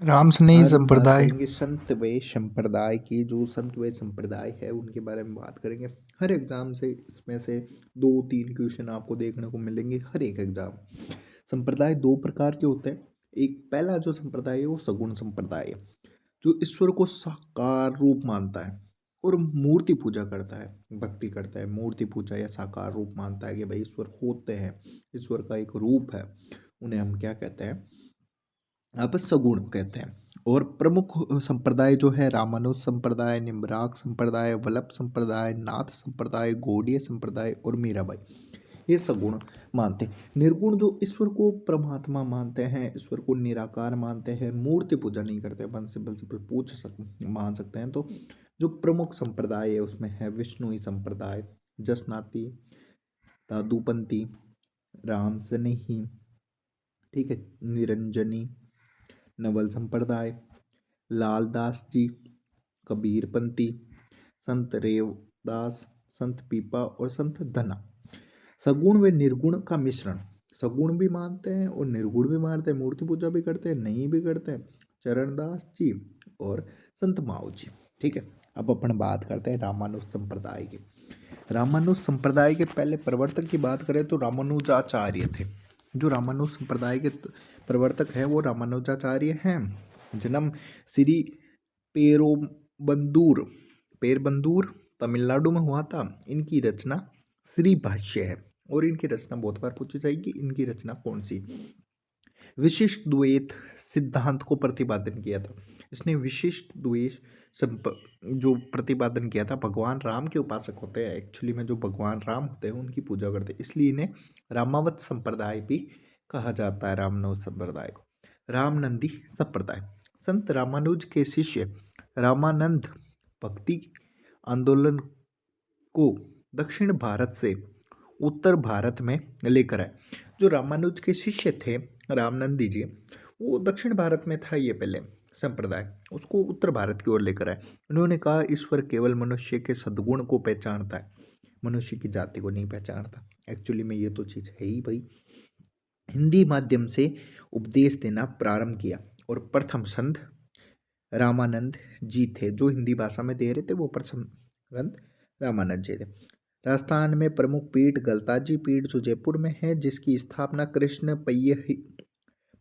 राम स्नेही आज हम बात संप्रदाय। करेंगे संत वे संप्रदाय की। जो संत वे संप्रदाय है उनके बारे में बात करेंगे। हर एग्जाम से इसमें से 2-3 क्वेश्चन आपको देखने को मिलेंगे हर एक एग्जाम। संप्रदाय दो प्रकार के होते हैं। एक पहला जो संप्रदाय है वो सगुण संप्रदाय है, जो ईश्वर को साकार रूप मानता है और मूर्ति पूजा करता है, भक्ति करता है। मूर्ति पूजा या साकार रूप मानता है कि भाई ईश्वर होते हैं, ईश्वर का एक रूप है। उन्हें हम क्या कहते हैं? आप सगुण कहते हैं। और प्रमुख संप्रदाय जो है रामानुज संप्रदाय, निम्राग संप्रदाय, वल्लभ संप्रदाय, नाथ संप्रदाय, गौड़ीय संप्रदाय और मीराबाई, ये सगुण मानते हैं। निर्गुण जो ईश्वर को परमात्मा मानते हैं, ईश्वर को निराकार मानते हैं, मूर्ति पूजा नहीं करते, अपन सिंपल सिंपल मान सकते हैं। तो जो प्रमुख संप्रदाय है उसमें है विष्णुई संप्रदाय, जसनाती, दादूपंथी, राम सनेही, ठीक है, निरंजनी, नवल संप्रदाय, लालदास जी, कबीरपंथी, संत रेवदास, संत पीपा और संत धना। सगुण व निर्गुण का मिश्रण। सगुण भी मानते हैं और निर्गुण भी मानते हैं, मूर्ति पूजा भी करते हैं, नहीं भी करते हैं, चरणदास जी और संत माओ जी। ठीक है, अब अपन बात करते हैं रामानुज संप्रदाय की। रामानुज संप्रदाय के पहले प्रवर्तक की बात करें तो रामानुजाचार्य थे। जो रामानुज संप्रदाय के प्रवर्तक हैं वो रामानुजाचार्य हैं। जन्म श्री पेरुबंदूर पेरबंदूर तमिलनाडु में हुआ था। इनकी रचना श्री भाष्य है। और इनकी रचना बहुत बार पूछी जाएगी, इनकी रचना कौन सी? विशिष्ट द्वैत सिद्धांत को प्रतिपादन किया था। इसने विशिष्ट द्वैत जो प्रतिपादन किया था। भगवान राम के उपासक होते हैं, एक्चुअली में जो भगवान राम होते हैं उनकी पूजा करते हैं, इसलिए इन्हें रामावत संप्रदाय भी कहा जाता है, रामानुज संप्रदाय को। रामनंदी संप्रदाय। संत रामानुज के शिष्य रामानंद भक्ति आंदोलन को दक्षिण भारत से उत्तर भारत में लेकर आए। जो रामानुज के शिष्य थे रामनंदी जी, वो दक्षिण भारत में था ये पहले संप्रदाय, उसको उत्तर भारत की ओर लेकर आए। उन्होंने कहा ईश्वर केवल मनुष्य के सद्गुण को पहचानता है, मनुष्य की जाति को नहीं पहचानता। एक्चुअली में ये तो चीज़ है ही भाई। हिंदी माध्यम से उपदेश देना प्रारंभ किया और प्रथम संत रामानंद जी थे। जो हिंदी भाषा में दे रहे थे वो प्रथम संत रामानंद जी थे। राजस्थान में प्रमुख पीठ गलताजी पीठ जो जयपुर में है, जिसकी स्थापना कृष्ण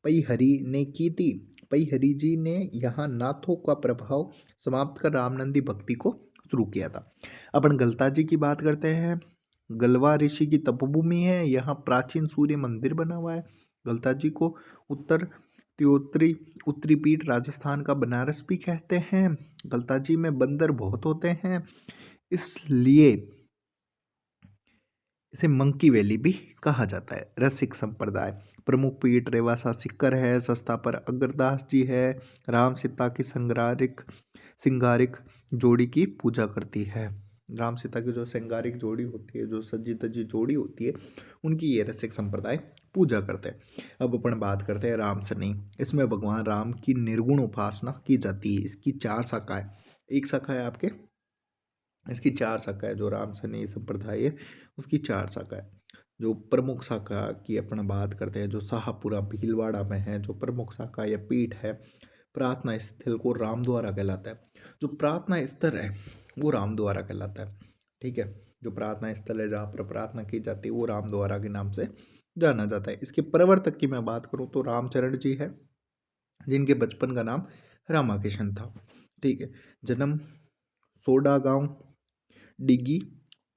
पैहरी ने की थी। पैहरी जी ने यहाँ नाथों का प्रभाव समाप्त कर रामनंदी भक्ति को शुरू किया था। अपन गलताजी की बात करते हैं। गलवा ऋषि की तपभूमि है, यहाँ प्राचीन सूर्य मंदिर बना हुआ है। गलताजी को उत्तर त्योत्री उत्तरी पीठ राजस्थान का बनारस भी कहते हैं। गलताजी में बंदर बहुत होते हैं, इसलिए इसे मंकी वैली भी कहा जाता है। रसिक संप्रदाय। प्रमुख पीठ रेवासा सिक्कर है, सस्ता पर अग्रदास जी है। राम सीता की सिंगारिक जोड़ी की पूजा करती है। राम सीता की जो सिंगारिक जोड़ी होती है, जो सजी तजी जोड़ी होती है, उनकी ये रसिक संप्रदाय पूजा करते हैं। अब अपन बात करते हैं राम सनेही। इसमें भगवान राम की निर्गुण उपासना की जाती है। इसकी 4 शाखाएं, एक शाखा है आपके, इसकी 4 शाखा है। जो राम सनेही संप्रदाय है उसकी 4 शाखा है। जो प्रमुख शाखा की अपन बात करते हैं, जो शाहपुरा भीलवाड़ा में है, जो प्रमुख शाखा या पीठ है, प्रार्थना स्थल को रामद्वारा कहलाता है। जो प्रार्थना स्थल है वो रामद्वारा कहलाता है। ठीक है, जो प्रार्थना स्थल है जहाँ पर प्रार्थना की जाती है वो रामद्वारा के नाम से जाना जाता है। इसके प्रवर्तक की मैं बात करूँ तो रामचरण जी है, जिनके बचपन का नाम रामाकिशन था। ठीक है, जन्म सोडा गांव डिगी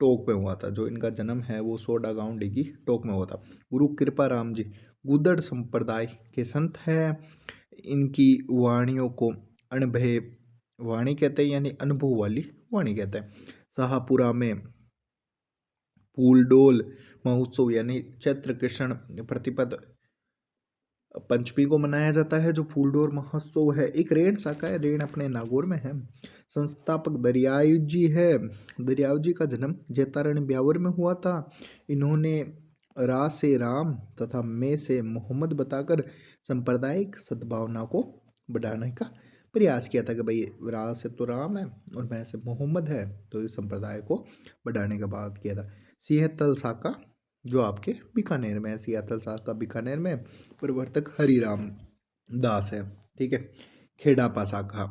टोक में हुआ था। जो इनका जन्म है वो सोडा गांव डिगी टोक में हुआ था। गुरु कृपा राम जी गुदड़ संप्रदाय के संत हैं। इनकी वाणियों को अनुभव वाणी कहते हैं, यानी अनुभव वाली वाणी कहते हैं। शाहपुरा में फूलडोल महोत्सव यानी चैत्र कृष्ण प्रतिपद पंचमी को मनाया जाता है। जो फूलडोल महोत्सव है, एक रेण शाखा है, रेण अपने नागौर में है। संस्थापक दरियायु जी है। दरियायु जी का जन्म जैतारण ब्यावर में हुआ था। इन्होंने रा से राम तथा मैं से मोहम्मद बताकर सांप्रदायिक सद्भावना को बढ़ाने का प्रयास किया था कि भाई रा से तो राम है और मैं से मोहम्मद है, तो इस संप्रदाय को बढ़ाने का बात किया था। सिंहतल शाखा जो आपके बीकानेर में है, सियातल शाखा बीकानेर में, प्रवर्तक हरिराम दास है। ठीक है। खेड़ापा शाखा,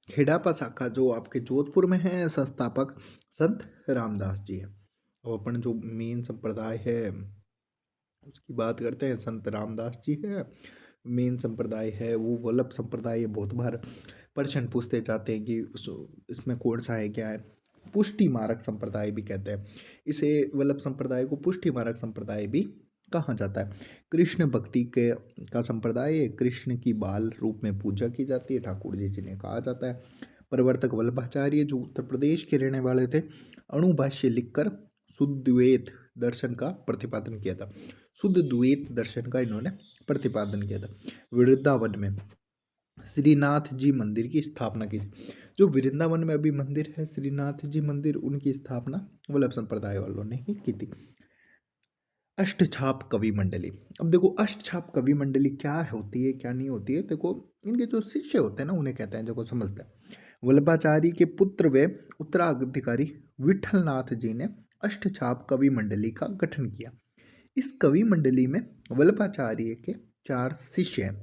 खेड़ापा शाखा जो आपके जोधपुर में है, संस्थापक संत रामदास जी है। अब अपन जो मेन संप्रदाय है उसकी बात करते हैं, संत रामदास जी है। मेन संप्रदाय है वो वल्लभ संप्रदाय है। बहुत बार प्रश्न पूछते जाते हैं कि इसमें कौन सा है, क्या है। पुष्टि मारक संप्रदाय भी कहते हैं इसे। वल्लभ संप्रदाय को पुष्टि मारक संप्रदाय भी कहा जाता है। कृष्ण भक्ति के का संप्रदाय है। कृष्ण की बाल रूप में पूजा की जाती है, ठाकुर जी जिन्हें कहा जाता है। प्रवर्तक वल्लभाचार्य जो उत्तर प्रदेश के रहने वाले थे, अणुभाष्य लिखकर शुद्ध द्वैत दर्शन का प्रतिपादन किया था। शुद्ध द्वैत दर्शन का इन्होंने प्रतिपादन किया था। वृंदावन में श्रीनाथ जी मंदिर की स्थापना की। जो वृंदावन में अभी मंदिर है श्रीनाथ जी मंदिर, उनकी स्थापना वल्लभ संप्रदाय वालों ने ही की थी। अष्टछाप कवि मंडली। अब देखो अष्टछाप कवि मंडली क्या होती है, क्या नहीं होती है। देखो इनके जो शिष्य होते हैं ना, उन्हें कहते हैं, देखो समझते हैं। वल्लभाचार्य के पुत्र व उत्तराधिकारी विठलनाथ जी ने अष्टछाप कवि मंडली का गठन किया। इस कवि मंडली में वल्लभाचार्य के 4 शिष्य हैं,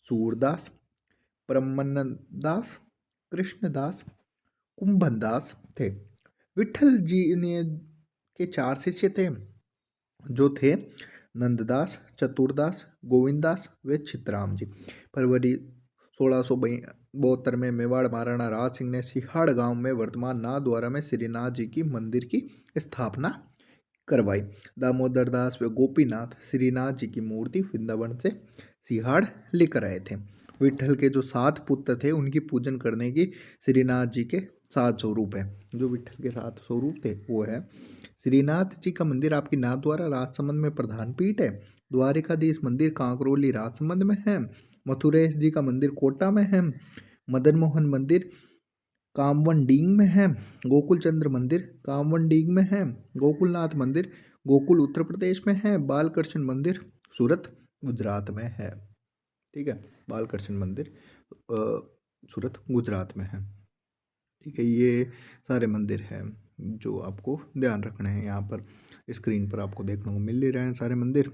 सूरदास, ब्रह्मानंदास, कृष्णदास, कुंभनदास थे। विठल जी ने के 4 शिष्य थे जो थे नंददास, चतुरदास, गोविंददास व चित्राम जी। फरवरी 1672 में मेवाड़ महाराणा राज सिंह ने सिहाड़ गांव में वर्तमान नाथद्वारा में श्रीनाथ जी की मंदिर की स्थापना करवाई। दामोदर दास व गोपीनाथ श्रीनाथ जी की मूर्ति वृंदावन से सिहाड़ लेकर आए थे। विठल के जो 7 पुत्र थे उनकी पूजन करने की श्रीनाथ जी के 7 स्वरूप है। जो विठल के 7 स्वरूप थे वो है, श्रीनाथ जी का मंदिर आपकी नाथद्वारा राजसमंद में प्रधान पीठ है। द्वारिकाधीश मंदिर कांकरोली राजसमंद में है। मथुरेश जी का मंदिर कोटा में है। मदन मोहन मंदिर कामवनडींग में है। गोकुल चंद्र मंदिर कामवनडींग में है। गोकुलनाथ मंदिर गोकुल उत्तर प्रदेश में है। बालकृष्ण मंदिर सूरत गुजरात में है। ठीक है, बालकृष्ण मंदिर सूरत गुजरात में है। ठीक है, ये सारे मंदिर हैं जो आपको ध्यान रखने हैं। यहाँ पर स्क्रीन पर आपको देखने को मिल ही रहे हैं सारे मंदिर।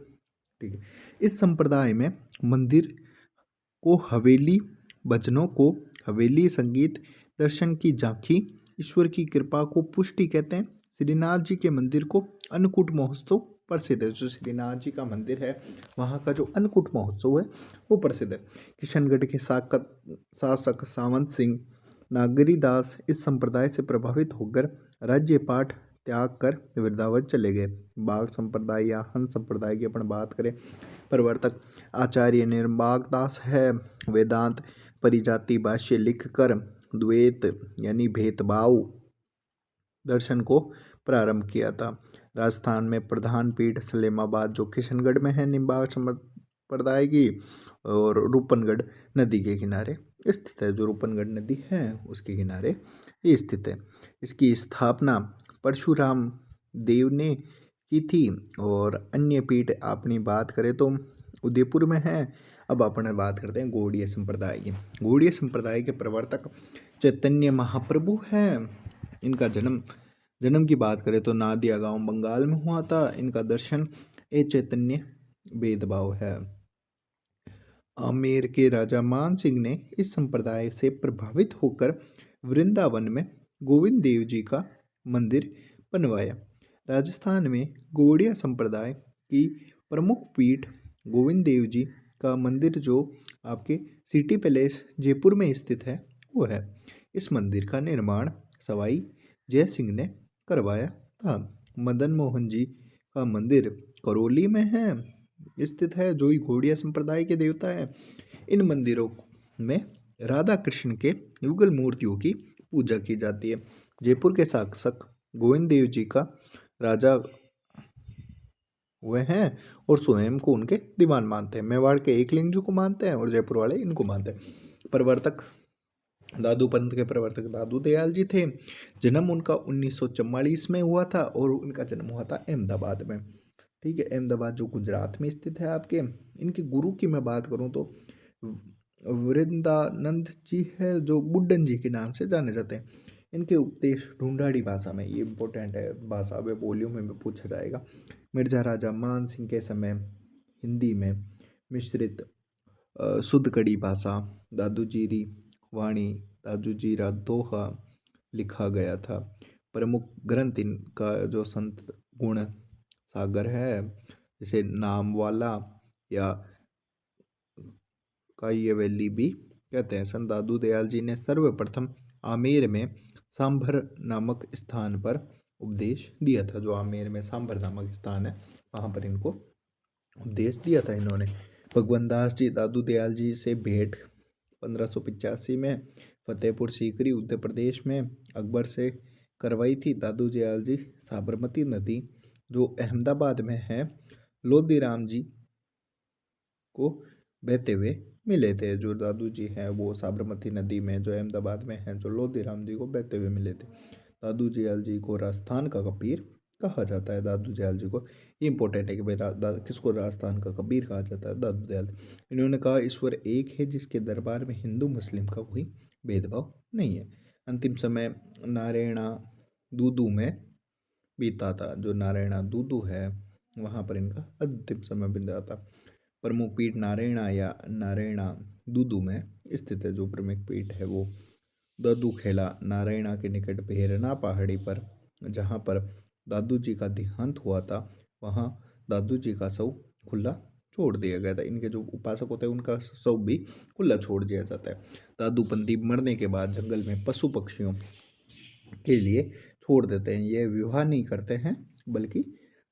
ठीक है, इस संप्रदाय में मंदिर को हवेली, भजनों को हवेली, संगीत, दर्शन की झांकी, ईश्वर की कृपा को पुष्टि कहते हैं। श्रीनाथ जी के मंदिर को अन्नकूट महोत्सव प्रसिद्ध है। जो श्रीनाथ जी का मंदिर है वहाँ का जो अन्नकूट महोत्सव है वो प्रसिद्ध है। किशनगढ़ के शासक सावंत सिंह नागरीदास इस संप्रदाय से प्रभावित होकर राज्य पाठ त्याग कर वृंदावन चले गए। बाघ संप्रदाय या हंस संप्रदाय की अपन बात करें, प्रवर्तक आचार्य निर्बागदास है। वेदांत परिजाति भाष्य लिखकर द्वैत यानी भेदभाव दर्शन को प्रारंभ किया था। राजस्थान में प्रधान पीठ सलेमाबाद जो किशनगढ़ में है निम्बाग संप्रदाय की, और रूपनगढ़ नदी के किनारे स्थित है। जो रूपनगढ़ नदी है उसके किनारे ये स्थित है। इसकी स्थापना परशुराम देव ने की थी। और अन्य पीठ अपनी बात करें तो उदयपुर में है। अब अपन बात करते हैं गौड़ीय संप्रदाय की। गौड़ीय संप्रदाय के प्रवर्तक चैतन्य महाप्रभु हैं। इनका जन्म की बात करें तो नादिया गांव बंगाल में हुआ था। इनका दर्शन ए चैतन्य भेदभाव है। आमेर के राजा मान सिंह ने इस संप्रदाय से प्रभावित होकर वृंदावन में गोविंद देव जी का मंदिर बनवाया। राजस्थान में गौड़िया संप्रदाय की प्रमुख पीठ गोविंद देव जी का मंदिर जो आपके सिटी पैलेस जयपुर में स्थित है वो है। इस मंदिर का निर्माण सवाई जय सिंह ने करवाया था। मदन मोहन जी का मंदिर करौली में है स्थित है, जो गौड़िया संप्रदाय के देवता है। इन मंदिरों में राधा कृष्ण के युगल मूर्तियों की पूजा की जाती है। जयपुर के शासक गोविंद देव जी का राजा हुए हैं और स्वयं को उनके दीवान मानते हैं। मेवाड़ के एकलिंग जी को मानते हैं और जयपुर वाले इनको मानते हैं। प्रवर्तक दादू पंथ के प्रवर्तक दादू दयाल जी थे। जन्म उनका 1944 में हुआ था और उनका जन्म हुआ था अहमदाबाद में। ठीक है, अहमदाबाद जो गुजरात में स्थित है आपके। इनके गुरु की मैं बात करूं तो वृंदानंद जी है जो बुड्ढन जी के नाम से जाने जाते हैं। इनके उपदेश ढूंढाड़ी भाषा में, ये इंपॉर्टेंट है, भाषा में बोलियों में पूछा जाएगा। मिर्जा राजा मान सिंह के समय हिंदी में मिश्रित शुद्ध कड़ी भाषा, दादू जीरी वाणी, दादू जीरा दोहा लिखा गया था। प्रमुख ग्रंथ इनका जो संत गुण सागर है, जिसे नामवाला या काय्यवली भी कहते हैं। संत दादू दयाल जी ने सर्वप्रथम आमेर में सांभर नामक स्थान पर उपदेश दिया था। जो आमेर में सांभर नामक स्थान है, वहाँ पर इनको उपदेश दिया था इन्होंने। भगवान दास जी दादू दयाल जी से भेंट 1585 में फतेहपुर सीकरी उत्तर प्रदेश में अकबर से करवाई थी। दादू दयाल जी साबरमती नदी जो अहमदाबाद में है, लोधी राम जी को बहते हुए मिले थे। जो दादू जी हैं वो साबरमती नदी में जो अहमदाबाद में है, जो लोधी राम जी को बहते हुए मिले थे। दादू दयाल जी को राजस्थान का कबीर कहा जाता है। दादू दयाल जी को इम्पोर्टेंट है कि भाई किसको राजस्थान का कबीर कहा जाता है, दादू दयाल। इन्होंने कहा ईश्वर एक है जिसके दरबार में हिंदू मुस्लिम का कोई भेदभाव नहीं है। अंतिम समय नारायणा दूदू में बीता था। जो नारायणा दूदू है वहाँ पर इनका अंतिम समय बीता था। प्रमुख पीठ नारायणा या नारायणा दूदू में स्थित है। जो प्रमुख पीठ है वो दादू खेला नारायणा के निकट भेरना पहाड़ी पर, जहाँ पर दादू जी का देहांत हुआ था, वहाँ दादू जी का शव खुला छोड़ दिया गया था। इनके जो उपासक होते हैं उनका शव भी खुला छोड़ दिया जाता है। दादूपंथी मरने के बाद जंगल में पशु पक्षियों के लिए छोड़ देते हैं। ये विवाह नहीं करते हैं बल्कि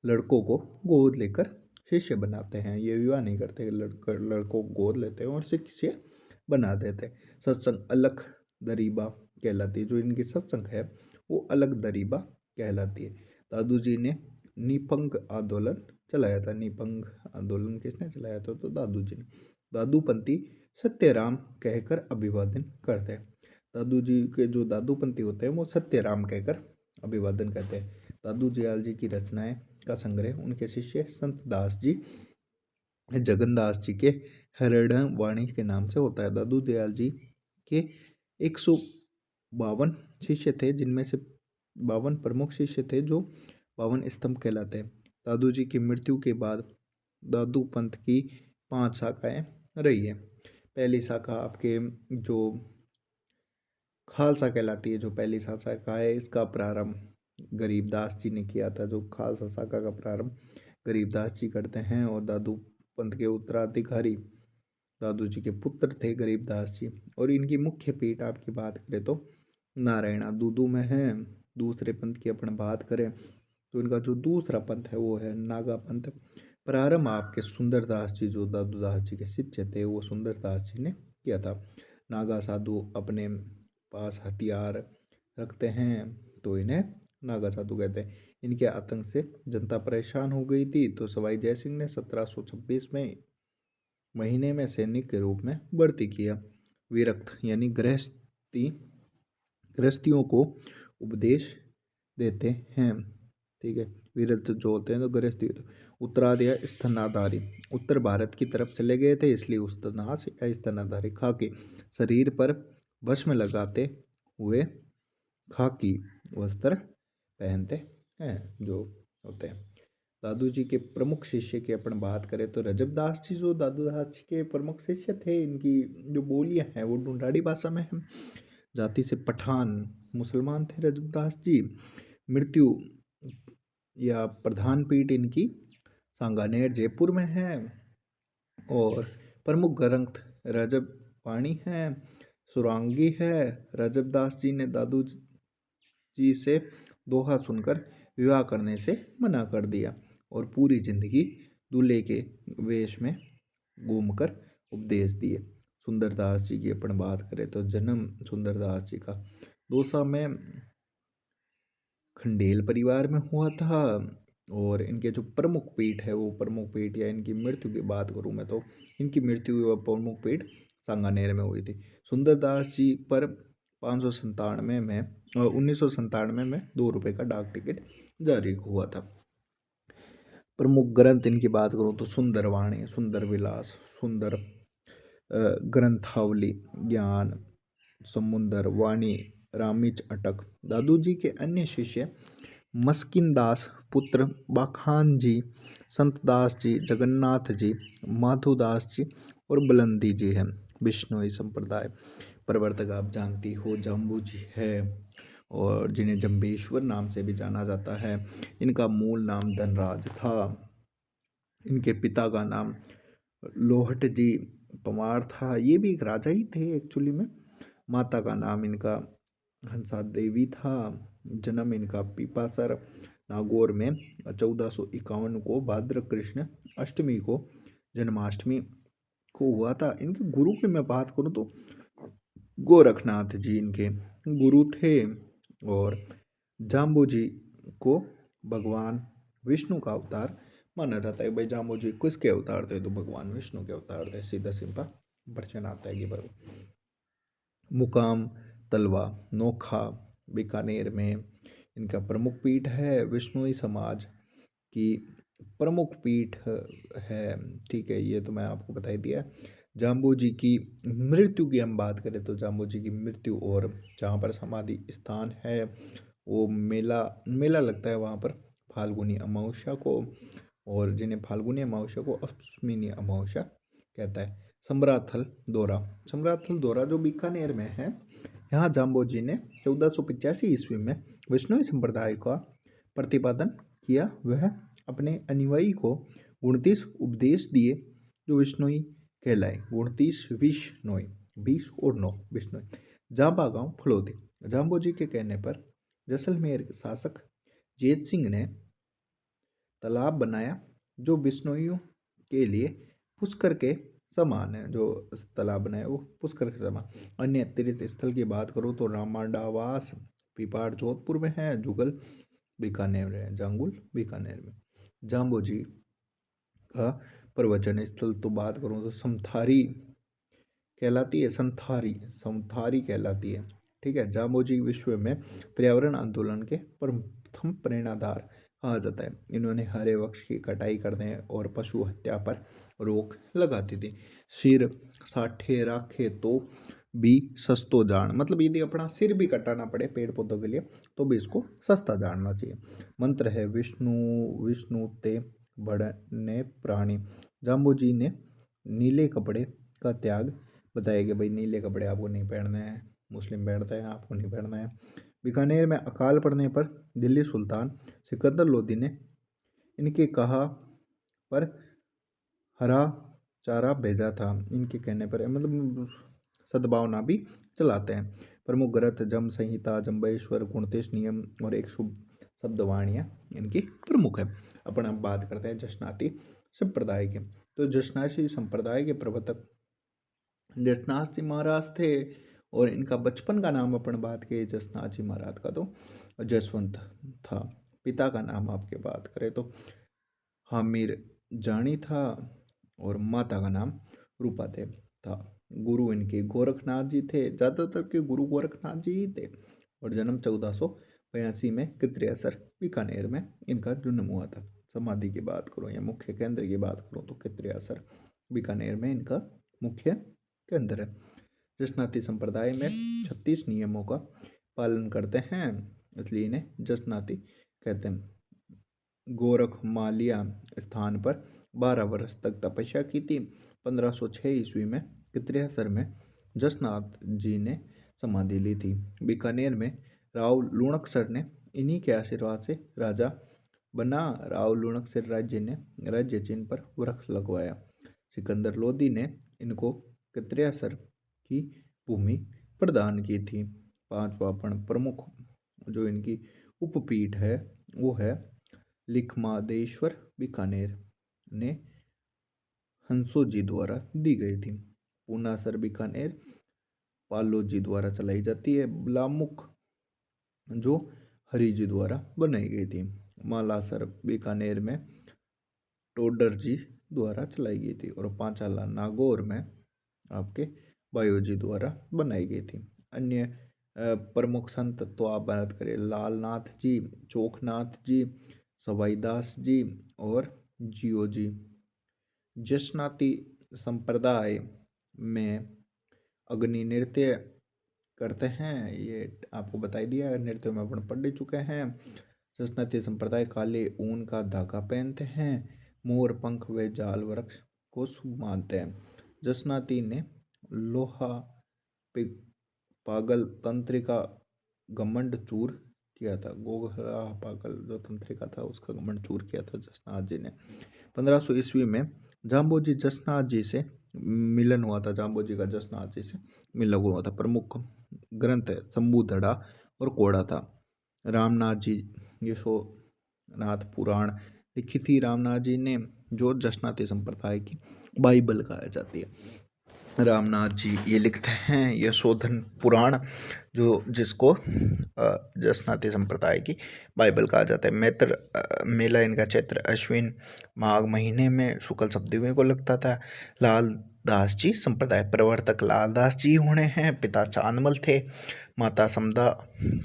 लड़कों को गोद लेकर शिष्य बनाते हैं। ये विवाह नहीं करते, लड़कों को गोद लेते हैं और शिष्य बना देते हैं। सत्संग अलग दरीबा कहलाती है। जो इनकी सत्संग है वो अलग दरीबा कहलाती है। दादू जी ने निपंग आंदोलन चलाया था। निपंग आंदोलन किसने चलाया था? तो दादू जी ने। दादूपंथी सत्यराम कहकर अभिवादन करते हैं। दादू जी के जो दादूपंथी होते हैं वो सत्यराम कहकर अभिवादन करते हैं। दादू दयाल जी की रचनाएं का संग्रह उनके शिष्य संत दास जी जगन्नाथ जी के हरिण वाणी के नाम से होता है। दादू दयाल जी के 152 शिष्य थे, जिनमें से 52 प्रमुख शिष्य थे जो 52 स्तंभ कहलाते हैं। दादू जी की मृत्यु के बाद दादू पंथ की 5 शाखाएं रही है। पहली शाखा आपके जो खालसा कहलाती है। जो पहली शाखा है इसका प्रारंभ गरीबदास जी ने किया था। जो खालसा शाखा का प्रारंभ गरीबदास जी करते हैं और दादू पंथ के उत्तराधिकारी दादू जी के पुत्र थे गरीबदास जी। और इनकी मुख्य पीठ आपकी बात करें तो नारायणा दूदू में है। दूसरे पंथ की अपन बात करें तो इनका जो दूसरा पंथ है वो है नागा पंथ। प्रारंभ आपके सुंदरदास जी जो दादू दास जी के शिष्य थे वो सुंदरदास जी ने किया था। नागा साधु अपने पास हथियार रखते हैं तो इन्हें नागा साधु कहते हैं। इनके आतंक से जनता परेशान हो गई थी तो सवाई जयसिंह ने 1726 में महीने में सैनिक के रूप में भर्ती किया। विरक्त यानी गृहस्थियों को उपदेश देते हैं। ठीक है, विरक्त जो होते हैं तो गृहस्थी। उत्तराधिकारी स्तनाधारी उत्तर भारत की तरफ चले गए थे, इसलिए उस्तनास या स्तनाधारी खाकी शरीर पर भस्म लगाते हुए खाकी वस्त्र पहनते हैं जो होते हैं। दादू जी के प्रमुख शिष्य की अपन बात करें तो रजबदास जी जो दादू दास जी के प्रमुख शिष्य थे, इनकी जो बोलियां हैं वो ढूंढाड़ी भाषा में है। जाति से पठान मुसलमान थे रजबदास जी। मृत्यु या प्रधान पीठ इनकी सांगानेर जयपुर में है। और प्रमुख ग्रंथ रजब वाणी है, सुरांगी है। रजबदास जी ने दादू जी से दोहा सुनकर विवाह करने से मना कर दिया और पूरी जिंदगी दूल्हे के वेश में घूमकर उपदेश दिए। सुंदरदास जी की अपन बात करें तो जन्म सुंदरदास जी का दौसा में खंडेल परिवार में हुआ था। और इनके जो प्रमुख पीठ है वो प्रमुख पीठ या इनकी मृत्यु की बात करूँ मैं तो इनकी मृत्यु प्रमुख पीठ सांगानेर में हुई थी। सुंदरदास जी पर 597 में 1997 में 2 रुपये का डाक टिकट जारी हुआ था। प्रमुख ग्रंथ इनकी बात करूँ तो सुंदरवाणी, सुंदर विलास, सुंदर ग्रंथावली, ज्ञान समुंदर, वाणी, रामीच अटक। दादू जी के अन्य शिष्य मस्किन दास पुत्र बाखान जी, संत दास जी, जगन्नाथ जी, माधुदास जी और बुलंदी जी है। बिश्नोई संप्रदाय प्रवर्तक आप जानती हो जाम्बू जी है, और जिन्हें जम्बेश्वर नाम से भी जाना जाता है। इनका मूल नाम धनराज था। इनके पिता का नाम लोहट जी पमार था, ये भी एक राजा ही थे एक्चुअली में। माता का नाम इनका हंसा देवी था। जन्म इनका पीपासर नागौर में 1451 को भाद्र कृष्ण अष्टमी को जन्माष्टमी को हुआ था। इनके गुरु की मैं बात करूं तो गोरखनाथ जी इनके गुरु थे, और जाम्बू जी को भगवान विष्णु का अवतार माना जाता है। भाई जाम्बू जी किसके अवतार थे, तो भगवान विष्णु के अवतार थे। सीधा सिंपल प्रश्न आता है कि भाई मुकाम तलवा नोखा बीकानेर में इनका प्रमुख पीठ है। विष्णुई समाज की प्रमुख पीठ है। ठीक है, ये तो मैं आपको बता ही दिया। जाम्बू जी की मृत्यु की हम बात करें तो जाम्बू जी की मृत्यु और जहाँ पर समाधि स्थान है वो मेला मेला लगता है वहाँ पर फाल्गुनी अमावस्या को, और जिन्हें फाल्गुनी अमावस्या को अश्विनी अमावस्या कहता है। सम्राथल दौरा, सम्राथल दौरा जो बीकानेर में है, यहाँ जाम्बू जी ने 1485 ईस्वी में विष्णुई संप्रदाय का प्रतिपादन किया। वह अपने अनुयायी को 29 उपदेश दिए जो विष्णुई कहलाए। 29 विष्णुई, 20 और 9 विष्णुई। जांबा गांव फलोदी, जाम्बू जी के कहने पर जैसलमेर के शासक जेत सिंह ने तालाब बनाया जो बिश्नोइयों के लिए पुष्कर के समान है। जो तालाब बनाया वो पुष्कर के समान। अन्य तीर्थ स्थल की बात करूँ तो रामाडावास पिपाड़ जोधपुर में है, जुगल बीकानेर में, जांगुल बीकानेर में। जाम्बू जी का प्रवचन स्थल तो बात करूँ तो समथारी कहलाती है, संथारी समथारी कहलाती है। ठीक है, जाम्बू जी विश्व में पर्यावरण आंदोलन के प्रथम प्रेरणादार कहा जाता है। इन्होंने हरे वृक्ष की कटाई करने और पशु हत्या पर रोक लगाती थी। सिर साठे राखे तो भी सस्तो जान, मतलब यदि अपना सिर भी कटाना पड़े पेड़ पौधों के लिए तो भी इसको सस्ता जानना चाहिए। मंत्र है विष्णु विष्णु ते बड़ने प्राणी। जाम्बू जी ने नीले कपड़े का त्याग बताया कि भाई नीले कपड़े आपको नहीं पहनने हैं, मुस्लिम पहनते हैं, आपको नहीं पहनना है। बीकानेर में अकाल पड़ने पर दिल्ली सुल्तान सिकंदर लोदी ने इनके कहा पर हरा चारा भेजा था। इनके कहने पर मतलब सद्भावना भी चलाते हैं। प्रमुख ग्रंथ जम संहिता, जम्बेश्वर, गुणतेश नियम और एक शुभ शब्दवाणियाँ इनकी प्रमुख है। अपन अब बात करते हैं जशनाती संप्रदाय के। तो जशनाती संप्रदाय के प्रवर्तक जसनाथ जी महाराज थे, और इनका बचपन का नाम अपन बात करें जसनाथ जी महाराज का तो जसवंत था। पिता का नाम आपके बात करें तो हामिर जानी था, और माता का नाम रूपा देव था। गुरु इनके गोरखनाथ जी थे, ज़्यादातर के गुरु गोरखनाथ जी ही थे। और जन्म 1482 में कित्रियासर बीकानेर में इनका जन्म हुआ था। समाधि की बात करूँ या मुख्य केंद्र की बात करूँ तो कित्रियासर बीकानेर में इनका मुख्य केंद्र है। जसनाती संप्रदाय में 36 नियमों का पालन करते हैं, इसलिए इन्हें जसनाती कहते हैं। गोरखमालिया स्थान पर 12 वर्ष तक तपस्या की थी। 1506 ईस्वी में कित्रियासर में जसनाथ जी ने समाधि ली थी। बीकानेर में राव लुणकसर ने इन्हीं के आशीर्वाद से राजा बना। राव लुणकसर राज्य ने राज्य चिन्ह पर वृक्ष लगवाया। सिकंदर लोदी ने इनको कित्रियासर की भूमि प्रदान की थी। पांचवा प्रमुख जो इनकी उपपीठ है वो है लिखमादेश्वर बीकानेर ने हंसो जी द्वारा दी गई थी। पूनासर बीकानेर पालो जी द्वारा चलाई जाती है। ब्लामुख जो हरि जी द्वारा बनाई गई थी। मालासर बीकानेर में टोडर जी द्वारा चलाई गई थी, और पांचाला नागौर में आपके बायो जी द्वारा बनाई गई थी। अन्य प्रमुख संत तो आप बात करें लालनाथ जी, चोखनाथ जी, सवाईदास जी और जियो जी। जसनाती संप्रदाय में अग्नि नृत्य करते हैं, ये आपको बता ही दिया। नृत्य में अपन पढ़ चुके हैं। जसनाती संप्रदाय काले ऊन का धागा पहनते हैं। मोर पंख व जाल वृक्ष को शुभ मानते हैं। जसनाती ने लोहा पागल तंत्रिका घमंड चूर किया था। गोगला पागल जो तंत्रिका था उसका घमंड चूर किया था जसनाथ जी ने। 1500 ईस्वी में जाम्बोजी जसनाथ जी से मिलन हुआ था। जाम्बोजी का जसनाथ जी से मिलन हुआ था। प्रमुख ग्रंथ शंभुधड़ा और कोड़ा था। रामनाथ जी यशोनाथ पुराण लिखी थी रामनाथ जी ने, जो जसनाती संप्रदाय की बाइबल कहा जाती है। रामनाथ जी ये लिखते हैं यशोधन पुराण, जो जिसको जसनाती संप्रदाय की बाइबल कहा जाता है। मेला इनका चैत्र अश्विन माघ महीने में शुक्ल सप्तमी को लगता था। लाल दास जी संप्रदाय प्रवर्तक लाल दास जी होने हैं। पिता चांदमल थे, माता समदा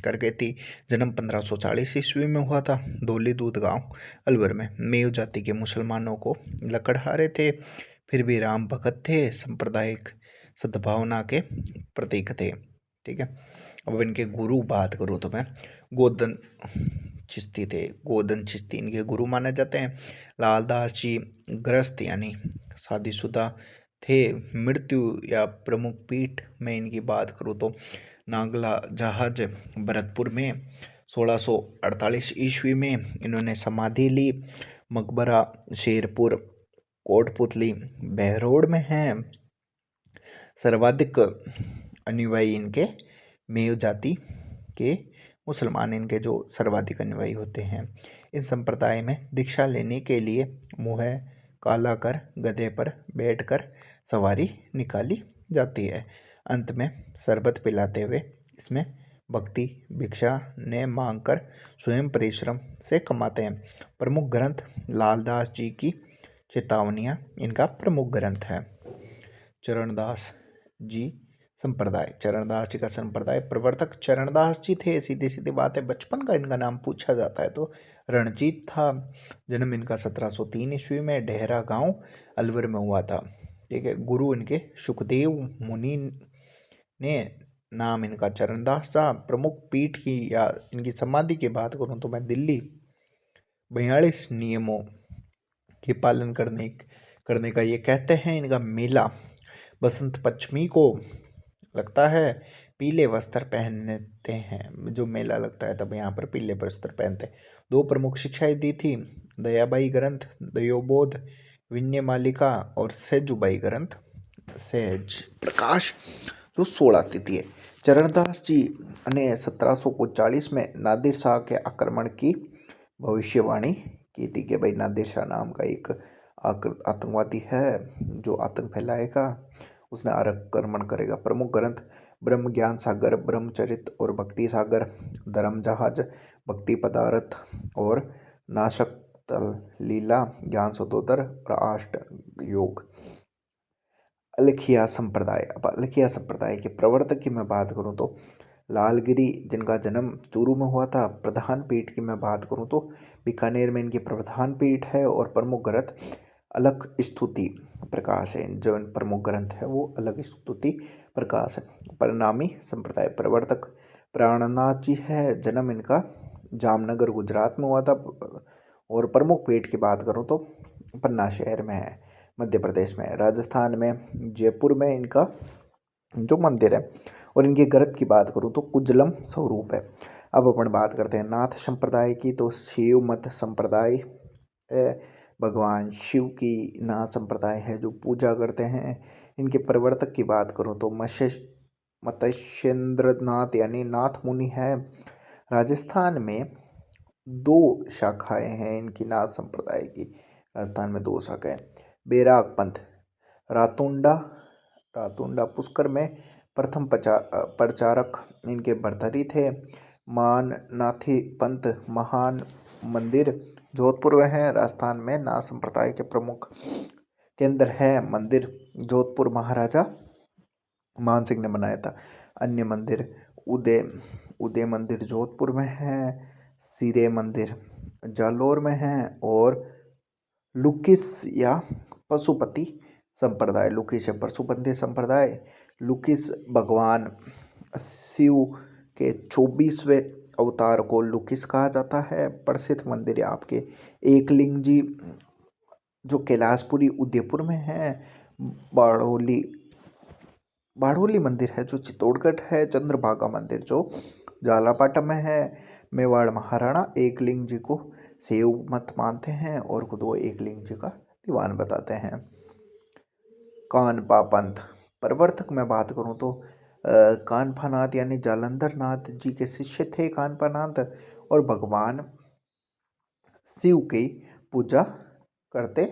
करके थी। जन्म 1540 ईस्वी में हुआ था। धोली दूध गांव अलवर में। मेव जाति के मुसलमानों को लकड़हारे थे, फिर भी राम भगत थे, सांप्रदायिक सद्भावना के प्रतीक थे। ठीक है। अब इनके गुरु बात करूँ तो मैं गोदन चिश्ती थे। गोदन चिश्ती इनके गुरु माने जाते हैं। लालदास जी गृहस्थ यानी शादीशुदा थे। मृत्यु या प्रमुख पीठ में इनकी बात करूँ तो नागला जहाज भरतपुर में 1648 ईस्वी में इन्होंने समाधि ली। मकबरा शेरपुर कोटपुतली बहरोड में है। सर्वाधिक अनुयायी इनके मेव जाति के मुसलमान इनके जो सर्वाधिक अनुयायी होते हैं। इस संप्रदाय में दीक्षा लेने के लिए मुँह काला कर गधे पर बैठकर सवारी निकाली जाती है। अंत में शरबत पिलाते हुए इसमें भक्ति भिक्षा ने मांग कर स्वयं परिश्रम से कमाते हैं। प्रमुख ग्रंथ लालदास जी की चेतावनियाँ इनका प्रमुख ग्रंथ है। चरणदास जी संप्रदाय। चरणदास जी का संप्रदाय प्रवर्तक चरणदास जी थे। सीधी सीधी बात है, बचपन का इनका नाम पूछा जाता है तो रणजीत था। जन्म इनका 1703 ईस्वी में डेहरा गांव अलवर में हुआ था। ठीक है। गुरु इनके सुखदेव मुनि ने, नाम इनका चरणदास था। प्रमुख पीठ की या इनकी समाधि की बात करूं तो मैं दिल्ली 42 नियमों के पालन करने का ये कहते हैं। इनका मेला बसंत पंचमी को लगता है। पीले वस्त्र पहनते हैं। जो मेला लगता है तब यहाँ पर पीले वस्त्र पहनते हैं। दो प्रमुख शिक्षाएं दी थी। दयाबाई ग्रंथ दयोबोध विनय मालिका और सहजुबाई ग्रंथ सहज प्रकाश जो 16 तिथि है। चरणदास जी ने 1740 में नादिर शाह के आक्रमण की भविष्यवाणी की थी कि भाई नादिर शाह नाम का एक आतंकवादी है जो आतंक फैलाएगा, उसने आक्रमण करेगा। प्रमुख ग्रंथ ब्रह्म ज्ञान सागर ब्रह्मचरित और भक्ति सागर, धर्म जहाज भक्ति पदार्थ और नाशक तल लीला ज्ञान सतोदर और अष्ट योग। अलखिया संप्रदाय। अब अलखिया संप्रदाय के प्रवर्तक की मैं बात करूं तो लालगिरी जिनका जन्म चूरू में हुआ था। प्रधान पीठ की मैं बात करूं तो बीकानेर में इनकी प्रधान पीठ है। और प्रमुख ग्रंथ अलख स्तुति प्रकाश है। जो प्रमुख ग्रंथ है वो अलग स्तुति प्रकाश है। परिणामी संप्रदाय प्रवर्तक प्राणनाथ जी है। जन्म इनका जामनगर गुजरात में हुआ था। और प्रमुख पीठ की बात करूं तो पन्ना शहर में है, मध्य प्रदेश में। राजस्थान में जयपुर में इनका जो मंदिर है। और इनके ग्रंथ की बात करूं तो कुजलम स्वरूप है। अब अपन बात करते हैं नाथ संप्रदाय की, तो शिव मत संप्रदाय भगवान शिव की नाथ संप्रदाय है जो पूजा करते हैं। इनके प्रवर्तक की बात करूं तो मत्स्येंद्र नाथ यानी नाथ मुनि है। राजस्थान में दो शाखाएं हैं इनकी नाथ संप्रदाय की। राजस्थान में दो शाखाएं। बैराग पंथ रातुंडा पुष्कर में प्रथम प्रचारक इनके भरथरी थे। माननाथी पंथ महान मंदिर जोधपुर में है। राजस्थान में नाथ संप्रदाय के प्रमुख केंद्र है मंदिर जोधपुर महाराजा मान सिंह ने बनाया था। अन्य मंदिर उदय मंदिर जोधपुर में है। सिरे मंदिर जालोर में है। और लुकिस या पशुपति संप्रदाय, लुकिस या पशुपति संप्रदाय। लुकिस भगवान शिव के 24वें अवतार को लुकिस कहा जाता है। प्रसिद्ध मंदिर आपके एकलिंग जी जो कैलाशपुरी उदयपुर में है। बाड़ोली बाड़ोली मंदिर है जो चित्तौड़गढ़ है, चंद्रभागा मंदिर जो झालापाटा में है। मेवाड़ महाराणा एकलिंग जी को सेव मत मानते हैं और खुद वो एकलिंग जी का दीवान बताते हैं। कानपा पंथ प्रवर्तक में बात करूं तो कानपानाथ यानी जालंधर नाथ जी के शिष्य थे कानपानाथ, और भगवान शिव की पूजा करते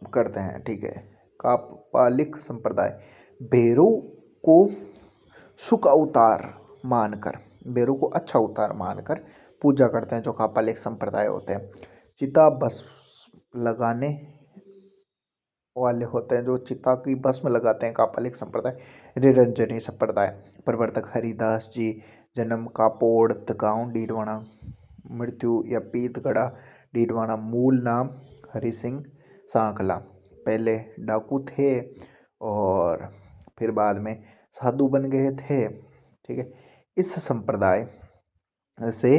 करते हैं। ठीक है। कापालिक संप्रदाय भैरव को सुख अवतार मानकर, भैरव को अच्छा अवतार मानकर पूजा करते हैं जो कापालिक संप्रदाय होते हैं। चिता भस्म लगाने वाले होते हैं जो चिता की भस्म लगाते हैं कापालिक संप्रदाय। निरंजनी संप्रदाय प्रवर्तक हरिदास जी, जन्म कापोड़ गांव डीडवाना, मृत्यु या पीतगढ़ा डीडवाना, मूल नाम हरि सिंह सांकला। पहले डाकू थे और फिर बाद में साधु बन गए थे। ठीक है। इस संप्रदाय से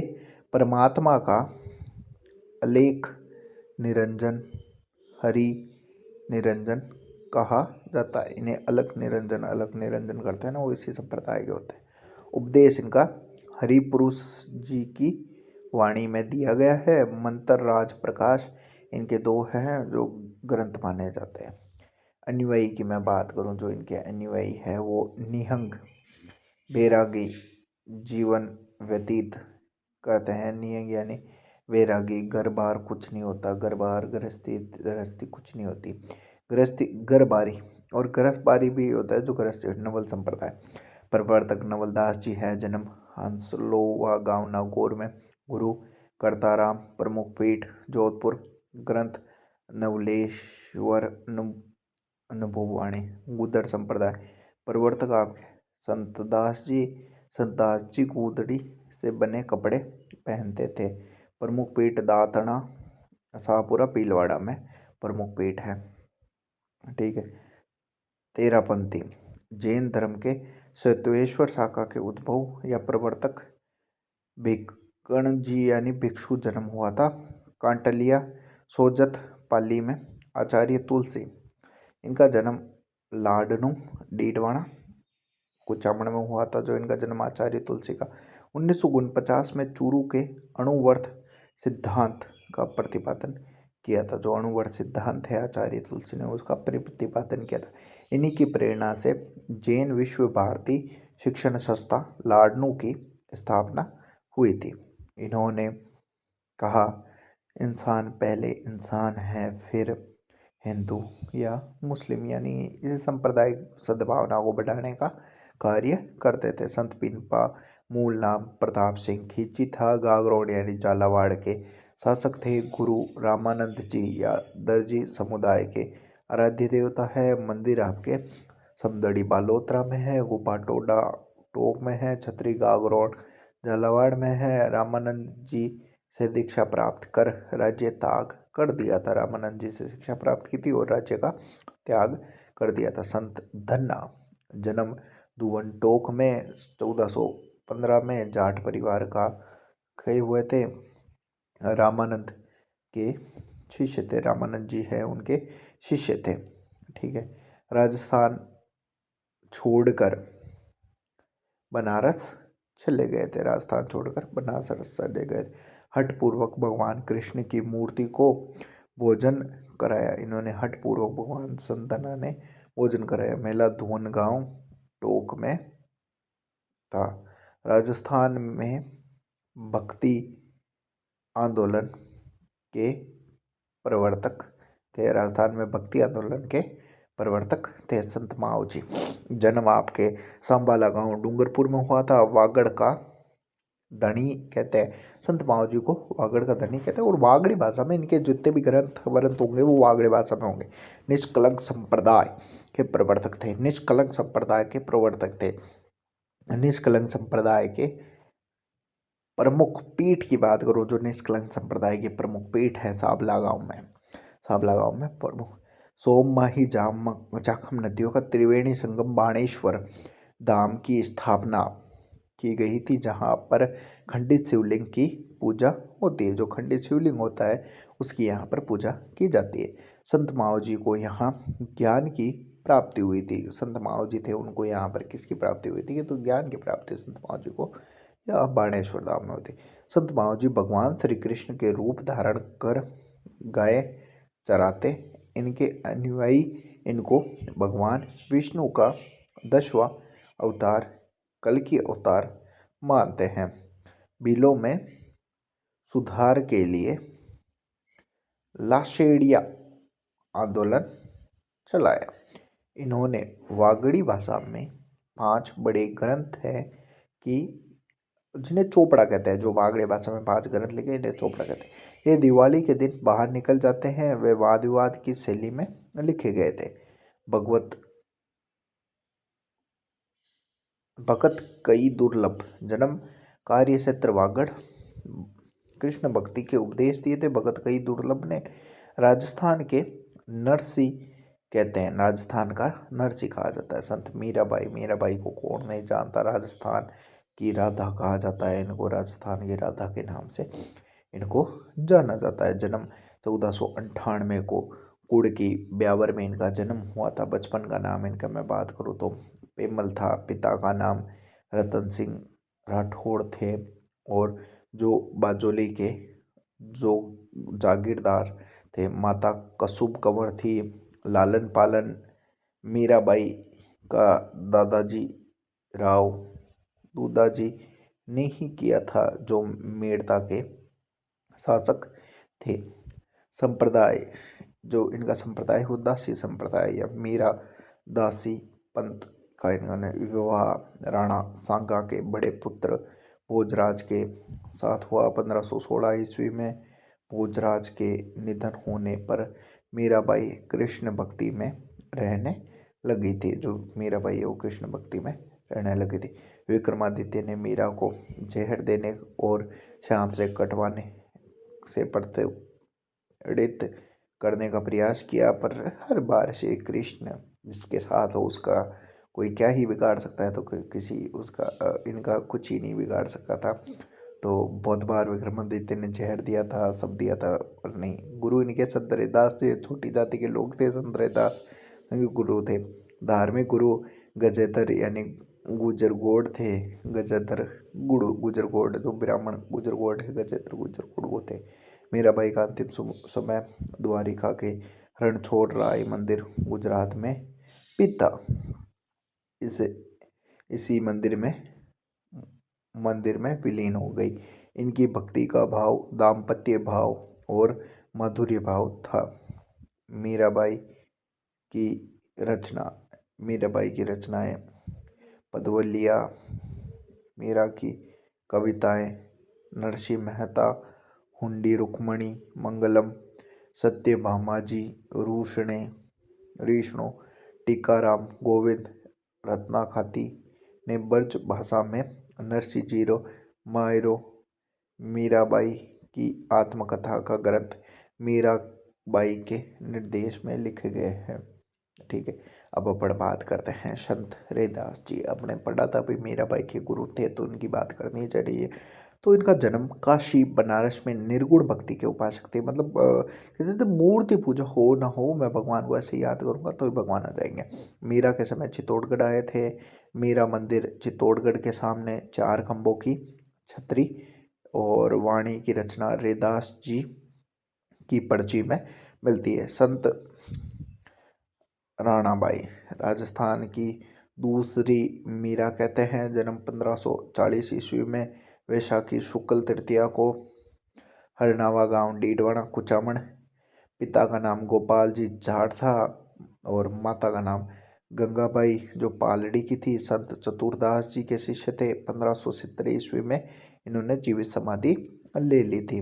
परमात्मा का अलेख निरंजन, हरि निरंजन कहा जाता है। इन्हें अलग निरंजन करते हैं ना, वो इसी संप्रदाय के होते हैं। उपदेश इनका हरिपुरुष जी की वाणी में दिया गया है। मंत्र राज प्रकाश इनके दो हैं जो ग्रंथ माने जाते हैं। अनुयायी की मैं बात करूं, जो इनके अनुयायी है वो निहंग बैरागी जीवन व्यतीत करते हैं। निहंग यानी वैरागी, घर बार कुछ नहीं होता, घर बार गृहस्थी कुछ नहीं होती, गृहस्थी घर बारी, और गृहस्थ भी होता है जो गृहस्थी। नवल संप्रदाय प्रवर्तक नवलदास जी है, जन्म हंसलोवा गांव नागौर में, गुरु करताराम, प्रमुख पीठ जोधपुर, ग्रंथ नवलेश्वर अनुभववाणी। गुदड़ संप्रदाय प्रवर्तक आपके संतदास जी गुदड़ी से बने कपड़े पहनते थे। प्रमुख पीठ दातना शाहपुरा भीलवाड़ा में प्रमुख पीठ है। ठीक है। तेरापंथी जैन धर्म के श्वेतेश्वर शाखा के उद्भव या प्रवर्तक भिक्कण जी यानी भिक्षु जन्म हुआ था कांटलिया सोजत पाली में। आचार्य तुलसी इनका जन्म लाडनू डीडवाना कुचामण में हुआ था, जो इनका जन्म आचार्य तुलसी का 1949 में चूरू के अणुवर्त सिद्धांत का प्रतिपादन किया था। जो अणुवर्त सिद्धांत है आचार्य तुलसी ने उसका प्रतिपादन किया था। इन्हीं की प्रेरणा से जैन विश्व भारती शिक्षण संस्था लाडनू की स्थापना हुई थी। इन्होंने कहा इंसान पहले इंसान है फिर हिंदू या मुस्लिम, यानी इस सांप्रदायिक सद्भावना को बढ़ाने का कार्य करते थे। संत पिनपा मूल नाम प्रताप सिंह खींची था, गागरोड यानी झालावाड़ के शासक थे। गुरु रामानंद जी या दर्जी समुदाय के आराध्य देवता है। मंदिर आपके समदड़ी बालोतरा में है, गुफा टोडा टोक में है, छतरी गागरोड झालावाड़ में है। रामानंद जी से दीक्षा प्राप्त कर राज्य त्याग कर दिया था। रामानंद जी से शिक्षा प्राप्त की थी और राज्य का त्याग कर दिया था। संत धन्ना जन्म दुवन टोक में 1415 में जाट परिवार का कहे हुए थे। रामानंद के शिष्य थे, रामानंद जी है उनके शिष्य थे। ठीक है। राजस्थान छोड़कर बनारस चले गए थे, राजस्थान छोड़कर बनारस चले गए थे। हठपूर्वक भगवान कृष्ण की मूर्ति को भोजन कराया। इन्होंने हठपूर्वक भगवान संतना ने भोजन कराया। मेला धुवन गांव टोक में था। राजस्थान में भक्ति आंदोलन के प्रवर्तक थे। राजस्थान में भक्ति आंदोलन के प्रवर्तक थे संत माओ जी। जन्म आपके सांबाला गांव डूंगरपुर में हुआ था। वागड़ का धनी कहते हैं, संत माओ जी को वागड़ का धनी कहते हैं। और वागड़ी भाषा में इनके जितने भी ग्रंथ वरंत होंगे वो वागड़ी भाषा में होंगे। निष्कलंक संप्रदाय के प्रवर्तक थे। निष्कलंक संप्रदाय के प्रवर्तक थे। निष्कलंक संप्रदाय के प्रमुख पीठ की बात करो, जो निष्कलंक संप्रदाय की प्रमुख पीठ है साबला गांव में प्रमुख सोममाही जाखम नदियों का त्रिवेणी संगम बाणेश्वर धाम की स्थापना की गई थी, जहाँ पर खंडित शिवलिंग की पूजा होती है। जो खंडित शिवलिंग होता है उसकी यहाँ पर पूजा की जाती है। संत माओ जी को यहाँ ज्ञान की प्राप्ति हुई थी। संत माओ जी थे, उनको यहाँ पर किसकी प्राप्ति हुई थी? तो ज्ञान की प्राप्ति संत माओ जी को या बाणेश्वर धाम में हुई थी। संत माओ जी भगवान श्री कृष्ण के रूप धारण कर गाय चराते। इनके अनुयायी इनको भगवान विष्णु का 10वां अवतार, कल्कि अवतार मानते हैं। बिलों में सुधार के लिए लाशेड़िया आंदोलन चलाया। इन्होंने वागड़ी भाषा में 5 बड़े ग्रंथ हैं कि जिन्हें चोपड़ा कहते हैं। जो वागड़ी भाषा में 5 ग्रंथ लिखे इन्हें चोपड़ा कहते हैं। ये दिवाली के दिन बाहर निकल जाते हैं। वे वाद विवाद की शैली में लिखे गए थे। भगवत भगत कई दुर्लभ जन्म कार्य क्षेत्र वागड़। कृष्ण भक्ति के उपदेश दिए थे भगत कई दुर्लभ ने। राजस्थान के नरसी कहते हैं, राजस्थान का नरसी कहा जाता है। संत मीराबाई, मीराबाई को कौन नहीं जानता? राजस्थान की राधा कहा जाता है इनको। राजस्थान की राधा के नाम से इनको जाना जाता है। जन्म 1498 को कुड़की ब्यावर में इनका जन्म हुआ था। बचपन का नाम इनका मैं बात करूँ तो पेमल था। पिता का नाम रतन सिंह राठौड़ थे। और जो बाजोली के जो जागीरदार थे, माता कसुब कंवर थी। लालन पालन मीराबाई का दादाजी राव दूदाजी ने ही किया था, जो मेड़ता के शासक थे। संप्रदाय, जो इनका संप्रदाय हो दासी संप्रदाय या मीरा दासी पंथ का इन्होंने विवाह राणा सांगा के बड़े पुत्र भोजराज के साथ हुआ 1516 ईस्वी में। भोजराज के निधन होने पर मीराबाई कृष्ण भक्ति में रहने लगी थी। जो मीराबाई है वो कृष्ण भक्ति में रहने लगी थी। विक्रमादित्य ने मीरा को जहर देने और शाम से कटवाने से प्रेरित करने का प्रयास किया, पर हर बार श्री कृष्ण जिसके साथ हो उसका कोई क्या ही बिगाड़ सकता है। तो किसी उसका इनका कुछ ही नहीं बिगाड़ सकता था। तो बहुत बार विक्रमादित्य ने जहर दिया था, सब दिया था, पर नहीं। गुरु इनके संत रैदास थे। छोटी जाति के लोग थे संत रैदास, गुरु थे। धार्मिक गुरु गजेधर यानी गुजरगोड़ थे। गजेधर गुजरगोड़, जो ब्राह्मण गुजरगोड़ है, गजेधर गुजरगोड़ वो थे। मीराबाई का अंतिम समय द्वारिका के रणछोड़ राय मंदिर गुजरात में बीता। इसी मंदिर में विलीन हो गई। इनकी भक्ति का भाव दाम्पत्य भाव और माधुर्य भाव था। मीराबाई की मीराबाई की रचनाएं पदवलिया, मीरा की कविताएं, नरसिंह मेहता, हुंडी रुक्मणी, मंगलम, सत्यभामाजी, रीष्णु, टीकाराम, गोविंद, रत्नाखाती ने ब्रज भाषा में नरसिंह जीरो मायरो, मीराबाई की आत्मकथा का ग्रंथ मीराबाई के निर्देश में लिखे गए हैं। ठीक है, अब अपन बात करते हैं संत रैदास जी। अपने पढ़ा था भी मीराबाई के गुरु थे तो उनकी बात करनी चाहिए। तो इनका जन्म काशी बनारस में निर्गुण भक्ति के उपासक थे। मतलब कहते थे मूर्ति पूजा हो ना हो, मैं भगवान को ऐसे याद करूंगा तो ही भगवान आ जाएंगे। मीरा के समय चित्तौड़गढ़ आए थे। मीरा मंदिर चित्तौड़गढ़ के सामने 4 खंभों की छतरी और वाणी की रचना रैदास जी की पर्ची में मिलती है। संत राणाबाई राजस्थान की दूसरी मीरा कहते हैं। जन्म 1540 ईस्वी में वैशाखी शुक्ल तृतीया को हरनावा गांव डीडवाना कुचामन। पिता का नाम गोपाल जी जाट था और माता का नाम गंगाबाई जो पालड़ी की थी। संत चतुरदास जी के शिष्य थे। 1570 ईस्वी में इन्होंने जीवित समाधि ले ली थी।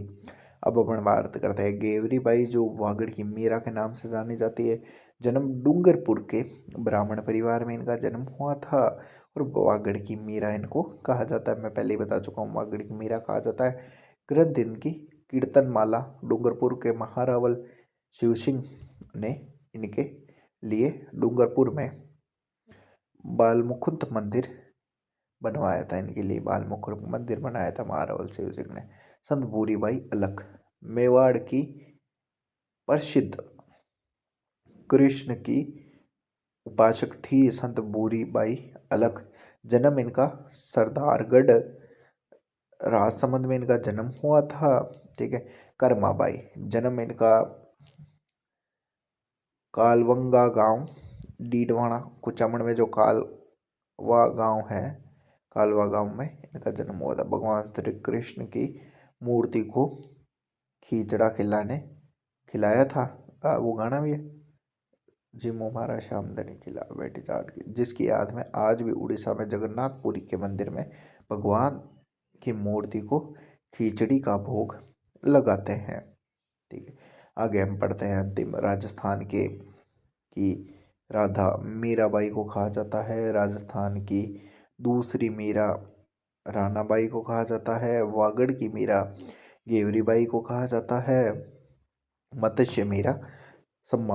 अब अपन बात करते हैं गेवरी बाई, जो वागड़ की मीरा के नाम से जानी जाती है। जन्म डूंगरपुर के ब्राह्मण परिवार में इनका जन्म हुआ था और वागड़ की मीरा इनको कहा जाता है। मैं पहले ही बता चुका हूँ वागड़ की मीरा कहा जाता है। ग्रंथ इनकी कीर्तन माला डूंगरपुर के महारावल शिव सिंह ने इनके लिए डूंगरपुर में बालमुकुंद मंदिर बनवाया था इनके लिए, बाल मुकुट मंदिर बनाया था महारावल शिव सिंह ने। संत भूरीबाई अलख मेवाड़ की प्रसिद्ध कृष्ण की उपासक थी संत भूरीबाई अलख। जन्म इनका सरदारगढ़ राजसमंद में इनका जन्म हुआ था। ठीक है। करमाबाई जन्म इनका कालवंगा गांव डीडवाना कुचामन में जो कालवा गांव है, कालवा गांव में इनका जन्म हुआ था। भगवान श्री कृष्ण की मूर्ति को खींचड़ा खिलाया था। वो गाना भी है, जिमो मारा श्याम धनी खिला बैठी चाट की, जिसकी याद में आज भी उड़ीसा में जगन्नाथपुरी के मंदिर में भगवान की मूर्ति को खिचड़ी का भोग लगाते हैं। ठीक है। आगे हम पढ़ते हैं अंतिम राजस्थान के कि राधा मीराबाई को कहा जाता है। राजस्थान की दूसरी मीरा रानाबाई को कहा जाता है। वागड़ की मीरा गेवरीबाई को कहा जाता है। मत्स्य मीरा सम्मान